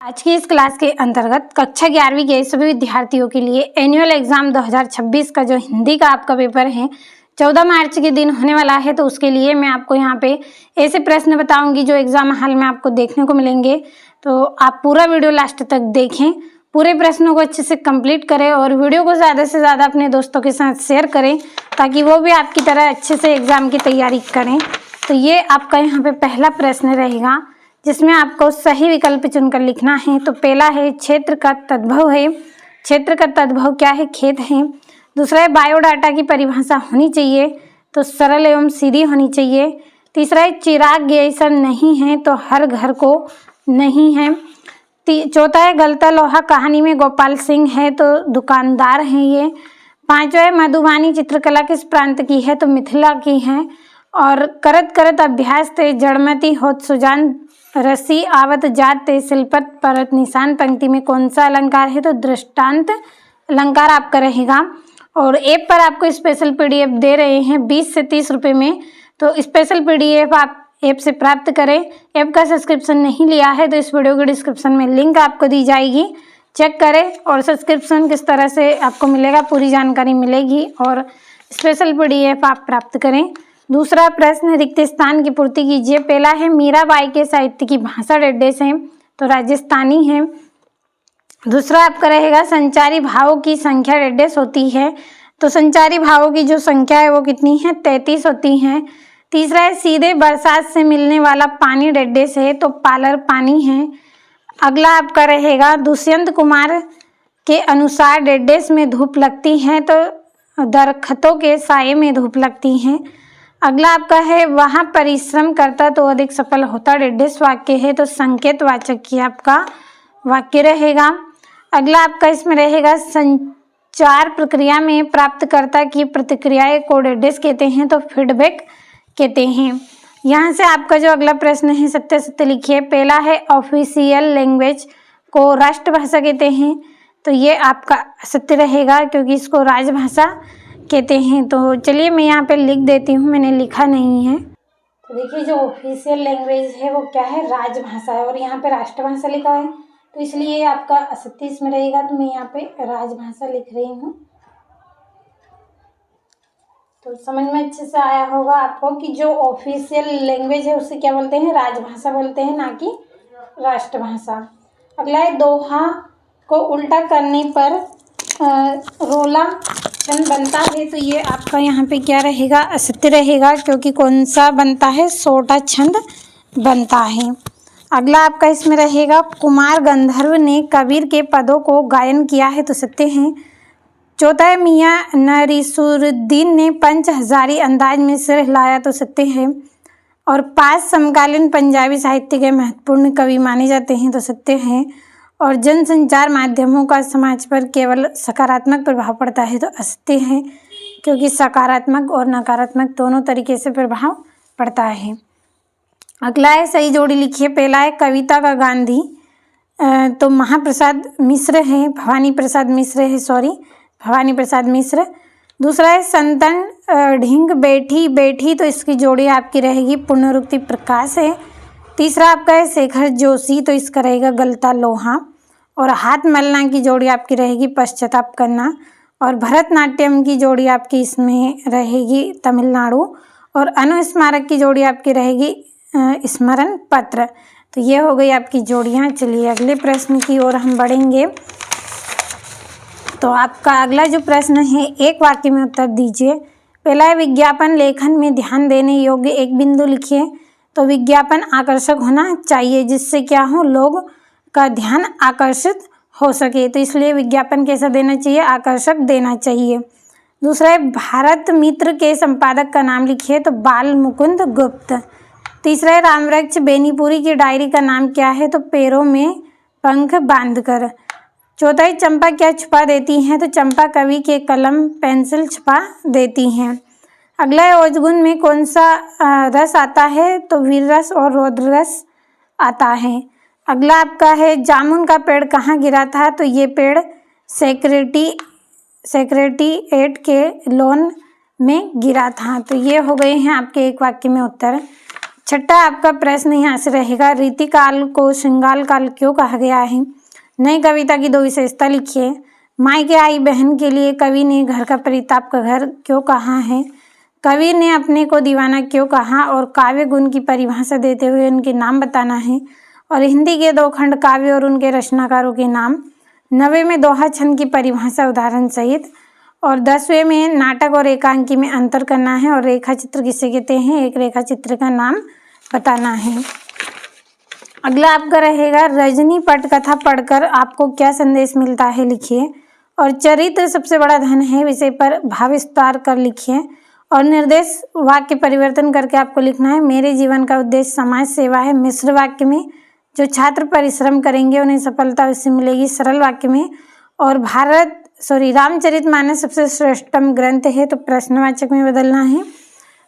आज की इस क्लास के अंतर्गत कक्षा 11वीं के सभी विद्यार्थियों के लिए एनुअल एग्जाम 2026 का जो हिंदी का आपका पेपर है 14 मार्च के दिन होने वाला है, तो उसके लिए मैं आपको यहाँ पे ऐसे प्रश्न बताऊंगी जो एग्जाम हॉल में आपको देखने को मिलेंगे। तो आप पूरा वीडियो लास्ट तक देखें, पूरे प्रश्नों को अच्छे से कंप्लीट करें और वीडियो को ज़्यादा से ज़्यादा अपने दोस्तों के साथ शेयर करें ताकि वो भी आपकी तरह अच्छे से एग्जाम की तैयारी करें। तो ये आपका यहाँ पे पहला प्रश्न रहेगा जिसमें आपको सही विकल्प चुनकर लिखना है। तो पहला है क्षेत्र का तद्भव है। क्षेत्र का तद्भव क्या है? खेत है। दूसरा है बायोडाटा की परिभाषा होनी चाहिए, तो सरल एवं सीधी होनी चाहिए। तीसरा है चिराग गैसर नहीं है, तो हर घर को नहीं है। चौथा है गलता लोहा कहानी में गोपाल सिंह है, तो दुकानदार हैं ये। पांचवा है मधुबानी चित्रकला किस प्रांत की है? तो मिथिला की है। और करत करत अभ्यास ते जड़मती होत सुजान रसी आवत जात ते शिल्पत परत निशान पंक्ति में कौन सा अलंकार है? तो दृष्टांत अलंकार आपका रहेगा। और ऐप पर आपको स्पेशल पीडीएफ दे रहे हैं 20 से 30 रुपये में, तो स्पेशल पीडीएफ आप ऐप से प्राप्त करें। ऐप का सब्सक्रिप्शन नहीं लिया है तो इस वीडियो के डिस्क्रिप्शन में लिंक आपको दी जाएगी, चेक करें। और सब्सक्रिप्शन किस तरह से आपको मिलेगा पूरी जानकारी मिलेगी और स्पेशल पीडीएफ आप प्राप्त करें। दूसरा प्रश्न रिक्त स्थान की पूर्ति कीजिए। पहला है मीराबाई के साहित्य की भाषा डेडेस है, तो राजस्थानी है। दूसरा आपका रहेगा संचारी भावों की संख्या डेडेस होती है, तो संचारी भावों की जो संख्या है वो कितनी है? 33 होती है। तीसरा है सीधे बरसात से मिलने वाला पानी डेडेस है, तो पालर पानी है। अगला आपका रहेगा दुष्यंत कुमार के अनुसार डेडेस में धूप लगती है, तो दरख्तों के साये में धूप लगती है। अगला आपका है वहाँ परिश्रम करता तो अधिक सफल होता डेडेस वाक्य है, तो संकेत वाचक की आपका वाक्य रहेगा। अगला आपका इसमें रहेगा संचार प्रक्रिया में प्राप्तकर्ता की प्रतिक्रियाएं को डेडेस कहते हैं, तो फीडबैक कहते हैं। यहाँ से आपका जो अगला प्रश्न है सत्य सत्य लिखिए। पहला है ऑफिशियल लैंग्वेज को राष्ट्रभाषा कहते हैं, तो ये आपका सत्य रहेगा क्योंकि इसको राजभाषा कहते हैं। तो चलिए मैं यहाँ पे लिख देती हूँ, मैंने लिखा नहीं है। तो देखिए जो ऑफिशियल लैंग्वेज है वो क्या है? राजभाषा है, और यहाँ पे राष्ट्रभाषा लिखा है तो इसलिए आपका असत्य इसमें रहेगा, तो मैं यहाँ पे राजभाषा लिख रही हूँ। तो समझ में अच्छे से आया होगा आपको कि जो ऑफिशियल लैंग्वेज है उसे क्या बोलते हैं? राजभाषा बोलते हैं, ना कि राष्ट्रभाषा। अगला है दोहा को उल्टा करने पर रोला छंद बनता है, तो ये आपका यहाँ पे क्या रहेगा? असत्य रहेगा क्योंकि कौन सा बनता है? सोटा छंद बनता है। अगला आपका इसमें रहेगा कुमार गंधर्व ने कबीर के पदों को गायन किया है, तो सत्य है। चौथा है मियाँ नरीसुद्दीन ने पंच हजारी अंदाज में सिर हिलाया, तो सत्य है। और 5 समकालीन पंजाबी साहित्य के महत्वपूर्ण कवि माने जाते हैं, तो सत्य है। और जनसंचार माध्यमों का समाज पर केवल सकारात्मक प्रभाव पड़ता है, तो असत्य है क्योंकि सकारात्मक और नकारात्मक दोनों तरीके से प्रभाव पड़ता है। अगला है सही जोड़ी लिखिए। पहला है कविता का गांधी, तो महाप्रसाद मिश्र है, भवानी प्रसाद मिश्र है, भवानी प्रसाद मिश्र। दूसरा है संतन ढींग बैठी बैठी, तो इसकी जोड़ी आपकी रहेगी पुनरुक्ति प्रकाश है। तीसरा आपका है शेखर जोशी, तो इसका रहेगा गलता लोहा। और हाथ मलना की जोड़ी आपकी रहेगी पश्चाताप करना। और भरतनाट्यम की जोड़ी आपकी इसमें रहेगी तमिलनाडु। और अनुस्मारक की जोड़ी आपकी रहेगी स्मरण पत्र। तो ये हो गई आपकी जोड़ियाँ। चलिए अगले प्रश्न की ओर हम बढ़ेंगे। तो आपका अगला जो प्रश्न है एक वाक्य में उत्तर दीजिए। पहला है विज्ञापन लेखन में ध्यान देने योग्य एक बिंदु लिखिए। तो विज्ञापन आकर्षक होना चाहिए जिससे क्या हो? लोग का ध्यान आकर्षित हो सके, तो इसलिए विज्ञापन कैसा देना चाहिए? आकर्षक देना चाहिए। दूसरा है भारत मित्र के संपादक का नाम लिखिए, तो बाल मुकुंद गुप्त। तीसरा है रामवृक्ष बेनीपुरी की डायरी का नाम क्या है? तो पैरों में पंख बांधकर। चौथा है चंपा क्या छुपा देती हैं? तो चंपा कवि के कलम पेंसिल छुपा देती हैं। अगला है ओजगुन में कौन सा रस आता है? तो वीर रस और रौद्र रस आता है। अगला आपका है जामुन का पेड़ कहाँ गिरा था? तो ये पेड़ सेक्रेटेरिएट के लॉन में गिरा था। तो ये हो गए हैं आपके एक वाक्य में उत्तर। छठा आपका प्रश्न यहाँ से रहेगा, रीतिकाल को श्रृंगार काल क्यों कहा गया है। नई कविता की 2 विशेषता लिखिए। मायके आई बहन के लिए कवि ने घर का परिताप का घर क्यों कहा है। कवि ने अपने को दीवाना क्यों कहा और काव्य गुण की परिभाषा देते हुए उनके नाम बताना है। और हिंदी के 2 खंड काव्य और उनके रचनाकारों के नाम। 9वें में दोहा छंद की परिभाषा उदाहरण सहित। और 10वें में नाटक और एकांकी में अंतर करना है। और रेखा चित्र किसे कहते हैं, एक रेखा चित्र का नाम बताना है। अगला आपका रहेगा, रजनी पटकथा पढ़कर आपको क्या संदेश मिलता है, लिखिए। और चरित्र सबसे बड़ा धन है विषय पर भाव विस्तार कर लिखिए। और निर्देश वाक्य परिवर्तन करके आपको लिखना है, मेरे जीवन का उद्देश्य समाज सेवा है। मिश्र वाक्य में, जो छात्र परिश्रम करेंगे उन्हें सफलता उससे मिलेगी। सरल वाक्य में, और रामचरितमानस सबसे श्रेष्ठतम ग्रंथ है, तो प्रश्नवाचक में बदलना है।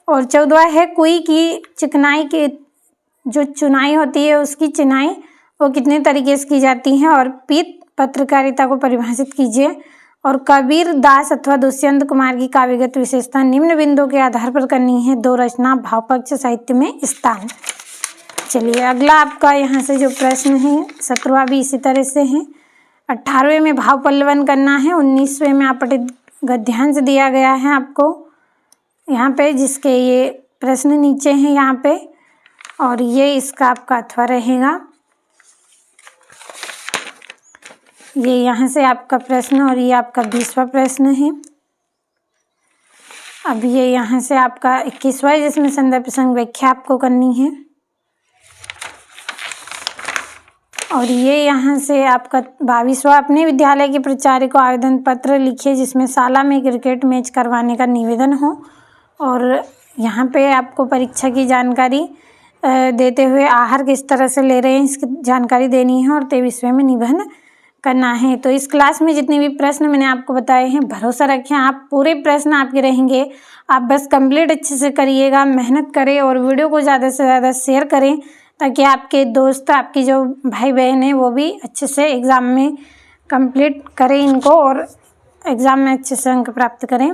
और 14वां है, कुई की चिकनाई की जो चुनाई होती है उसकी चिनाई वो कितने तरीके से की जाती है। और पीत पत्रकारिता को परिभाषित कीजिए। और कबीर दास अथवा दुष्यंत कुमार की काव्यगत विशेषता निम्न बिंदुओं के आधार पर करनी है। 2 रचना, भावपक्ष, साहित्य में स्थान। चलिए अगला आपका यहाँ से जो प्रश्न है 17वां भी इसी तरह से है। 18वें में भाव पल्लवन करना है। 19वें में आपटित गद्यांश दिया गया है आपको यहाँ पे, जिसके ये प्रश्न नीचे हैं यहाँ पे। और ये इसका आपका अथवा रहेगा। ये यहाँ से आपका प्रश्न, और ये आपका 20वां प्रश्न है। अब ये यहाँ से आपका 21वां, जिसमें संदर्भ प्रसंग व्याख्या आपको करनी है। और ये यहाँ से आपका 22वां, अपने विद्यालय के प्राचार्य को आवेदन पत्र लिखिए जिसमें शाला में क्रिकेट मैच करवाने का निवेदन हो। और यहाँ पे आपको परीक्षा की जानकारी देते हुए आहार किस तरह से ले रहे हैं इसकी जानकारी देनी है। और 23वें में निबंध करना है। तो इस क्लास में जितने भी प्रश्न मैंने आपको बताए हैं, भरोसा रखें आप पूरे प्रश्न आपके रहेंगे। आप बस कंप्लीट अच्छे से करिएगा, मेहनत करें और वीडियो को ज़्यादा से ज़्यादा शेयर करें, ताकि आपके दोस्त, आपकी जो भाई बहन हैं वो भी अच्छे से एग्ज़ाम में कंप्लीट करें इनको और एग्ज़ाम में अच्छे से अंक प्राप्त करें।